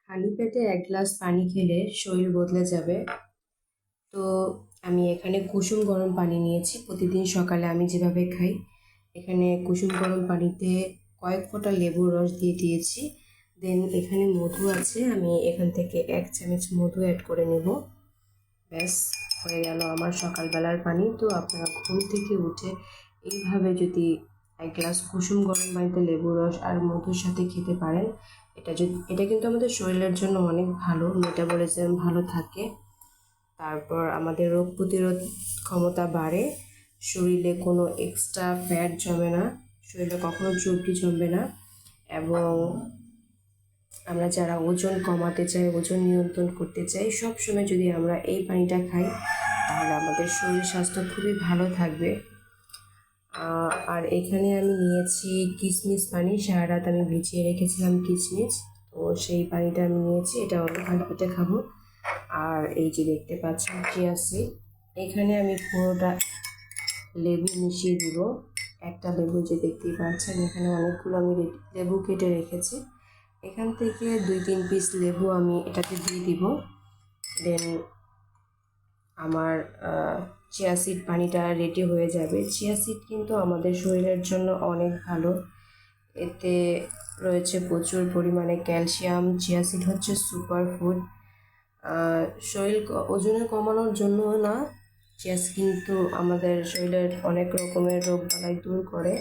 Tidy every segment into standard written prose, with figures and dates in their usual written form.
খালি পেটে 1 গ্লাস পানি খেলে শরীর বদলে যাবে। তো আমি এখানে কুসুম গরম পানি নিয়েছি। প্রতিদিন সকালে আমি যেভাবে খাই, এখানে কুসুম গরম পানিতে কয়েক ফোঁটা লেবুর রস দিয়ে দিয়েছি। দেন এখানে মধু আছে, আমি এখান থেকে 1 চামচ মধু অ্যাড করে নেব। ব্যাস, হয়ে গেল আমার সকালবেলার পানি। তো আপনারা ঘুম থেকে উঠে এইভাবে যদি 1 গ্লাস কুসুম গরম পানিতে লেবুর রস আর মধুর সাথে খেতে পারেন, এটা কিন্তু আমাদের শরীরের জন্য অনেক ভালো, মেটাবলিজম ভালো থাকে। তারপর আমাদের রোগ প্রতিরোধ ক্ষমতা বাড়ে, শরীরে কোনো এক্সট্রা ফ্যাট জমে না, শরীরে কখনো চর্বি জমবে না। এবং আমরা যারা ওজন কমাতে চাই, ওজন নিয়ন্ত্রণ করতে চাই, সব সময় যদি আমরা এই পানিটা খাই তাহলে আমাদের শরীর স্বাস্থ্য খুবই ভালো থাকবে। আর এখানে আমি নিয়েছি কিশমিশ পানি, সারা রাত আমি ভিজিয়ে রেখেছিলাম কিশমিশ, তো সেই পানিটা আমি নিয়েছি, এটা অল্প খালি পেটে খাবো। আর এই যে দেখতে পাচ্ছেন চিয়া সিড, এখানে আমি পুরোটা লেবু মিশিয়ে দিব। একটা লেবু যে দেখতেই পাচ্ছেন, এখানে অনেকগুলো আমি লেবু কেটে রেখেছি, এখান থেকে 2-3 পিস লেবু আমি এটাতে দিয়ে দিব। দেন আমার চিয়া সিড পানিটা রেডি হয়ে যাবে। চিয়া সিড কিন্তু আমাদের শরীরের জন্য অনেক ভালো, এতে রয়েছে প্রচুর পরিমাণে ক্যালসিয়াম। চিয়া সিড হচ্ছে সুপার ফুড। ওজনে কমানোর জন্য না, চিয়া সিড কিন্তু আমাদের শরীরের অনেক রকমের রোগ বালাই দূর করে,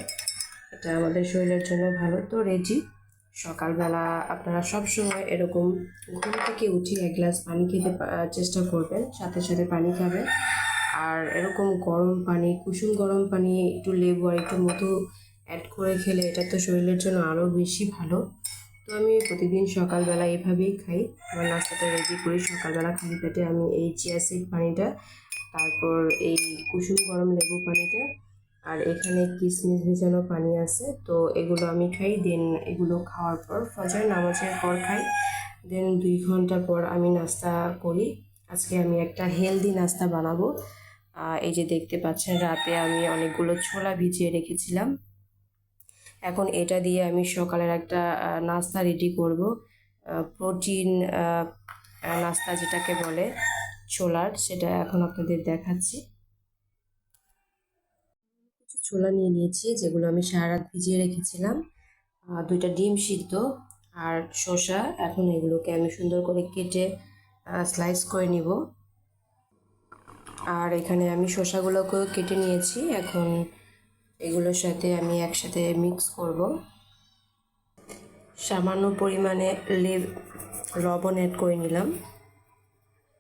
এটা আমাদের শরীরের জন্য ভালো। তো রেডি, সকালবেলা আপনারা সবসময় এরকম ঘুম থেকে উঠে 1 গ্লাস পানি খেতে চেষ্টা করবেন, সাথে সাথে পানি খাবেন। আর এরকম গরম পানি, কুসুম গরম পানি, একটু লেবু আর একটু মধু অ্যাড করে খেলে এটা তো শরীরের জন্য আরও বেশি ভালো। তো আমি প্রতিদিন সকালবেলা এভাবেই খাই, আমার নাস্তাটা রেডি করি সকালবেলা খালি পেটে। আমি এই চিয়া সিড পানিটা, তারপর এই কুসুম গরম লেবু পানিটা, আর এখানে কিশমিশ ভেজানো পানি আছে, তো এগুলো আমি খাই। দেন এগুলো খাওয়ার পর ফজর নামাজের পর খাই। দেন 2 ঘন্টা পর আমি নাস্তা করি। আজকে আমি একটা হেলদি নাস্তা বানাবো। এই যে দেখতে পাচ্ছেন, রাতে আমি অনেকগুলো ছোলা ভিজিয়ে রেখেছিলাম, এখন এটা দিয়ে আমি সকালের একটা নাস্তা রেডি করব। প্রোটিন নাস্তা যেটাকে বলে ছোলার, সেটা এখন আপনাদের দেখাচ্ছি। কিছু ছোলা নিয়ে নিয়েছি, যেগুলো আমি সারা রাত ভিজিয়ে রেখেছিলাম, 2টা ডিম সিদ্ধ আর শসা। এখন এগুলোকে আমি সুন্দর করে কেটে স্লাইস করে নিব। আর এখানে আমি শসাগুলোকেও কেটে নিয়েছি, এখন এগুলোর সাথে আমি একসাথে মিক্স করব। সামান্য পরিমাণে লবণ অ্যাড করে নিলাম,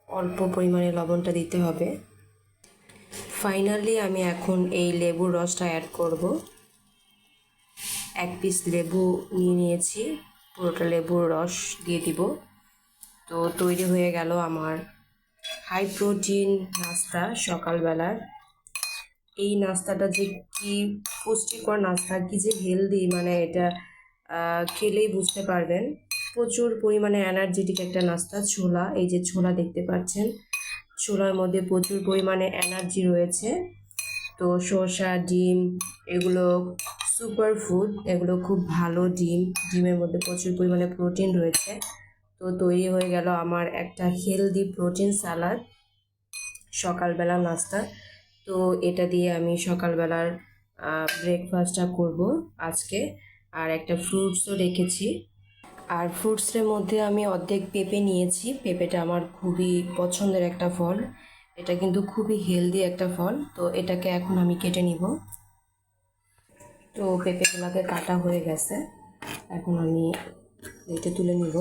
অল্প পরিমাণে লবণটা দিতে হবে। ফাইনালি আমি এখন এই লেবুর রসটা অ্যাড করব। 1 পিস লেবু নিয়ে নিয়েছি, পুরোটা লেবুর রস দিয়ে দিব। তো তৈরি হয়ে গেল আমার হাই প্রোটিন নাস্তা সকালবেলার। এই নাস্তাটা যে কি পুষ্টিকর নাস্তা, কি যে হেলদি, মানে এটা খেলেই বুঝতে পারবেন। প্রচুর পরিমাণে এনার্জেটিক একটা নাস্তা। ছোলা, এই যে ছোলা দেখতে পাচ্ছেন, ছোলার মধ্যে প্রচুর পরিমাণে এনার্জি রয়েছে। তো শসা, ডিম, এগুলো সুপার ফুড, এগুলো খুব ভালো। ডিমের মধ্যে প্রচুর পরিমাণে প্রোটিন রয়েছে। তো তৈরি হয়ে গেল আমার একটা হেলদি প্রোটিন সালাদ সকালবেলা নাস্তা। তো এটা দিয়ে আমি সকালবেলার ব্রেকফাস্টটা করব আজকে। আর একটা ফ্রুটসও রেখেছি, আর ফ্রুটসের মধ্যে আমি অর্ধেক পেঁপে নিয়েছি। পেঁপেটা আমার খুবই পছন্দের একটা ফল, এটা কিন্তু খুবই হেলদি একটা ফল। তো এটাকে এখন আমি কেটে নিব। তো পেঁপেগুলোকে কাটা হয়ে গেছে, এখন আমি এটা তুলে নিব।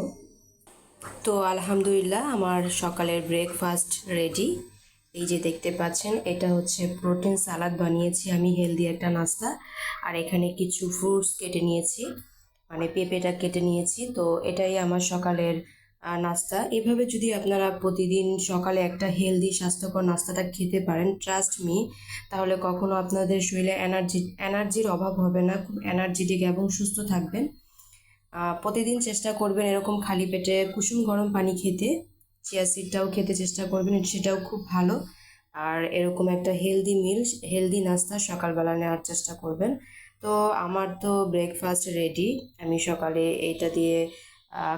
তো আলহামদুলিল্লাহ, আমার সকালের ব্রেকফাস্ট রেডি। এই যে দেখতে পাচ্ছেন, এটা হচ্ছে প্রোটিন সালাদ বানিয়েছি আমি, হেলদি একটা নাস্তা। আর এখানে কিছু ফ্রুটস কেটে নিয়েছি, মানে পেঁপেটা কেটে নিয়েছি। তো এটাই আমার সকালের নাস্তা। এভাবে যদি আপনারা প্রতিদিন সকালে একটা হেলদি স্বাস্থ্যকর নাস্তাটা খেতে পারেন, ট্রাস্ট মি, তাহলে কখনো আপনাদের শরীরে এনার্জির অভাব হবে না, খুব এনার্জেটিক এবং সুস্থ থাকবেন। প্রতিদিন চেষ্টা করবেন এরকম খালি পেটে কুসুম গরম পানি খেতে, চিয়া সিডটাও খেতে চেষ্টা করবেন, সেটাও খুব ভালো। আর এরকম একটা হেলদি নাস্তা সকালবেলা নেওয়ার চেষ্টা করবেন। তো আমার তো ব্রেকফাস্ট রেডি, আমি সকালে এইটা দিয়ে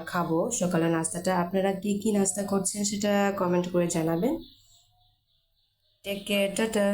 খাবো সকালে নাস্তাটা। আপনারা কি কি নাস্তা করছেন সেটা কমেন্ট করে জানাবেন। Take care, tata.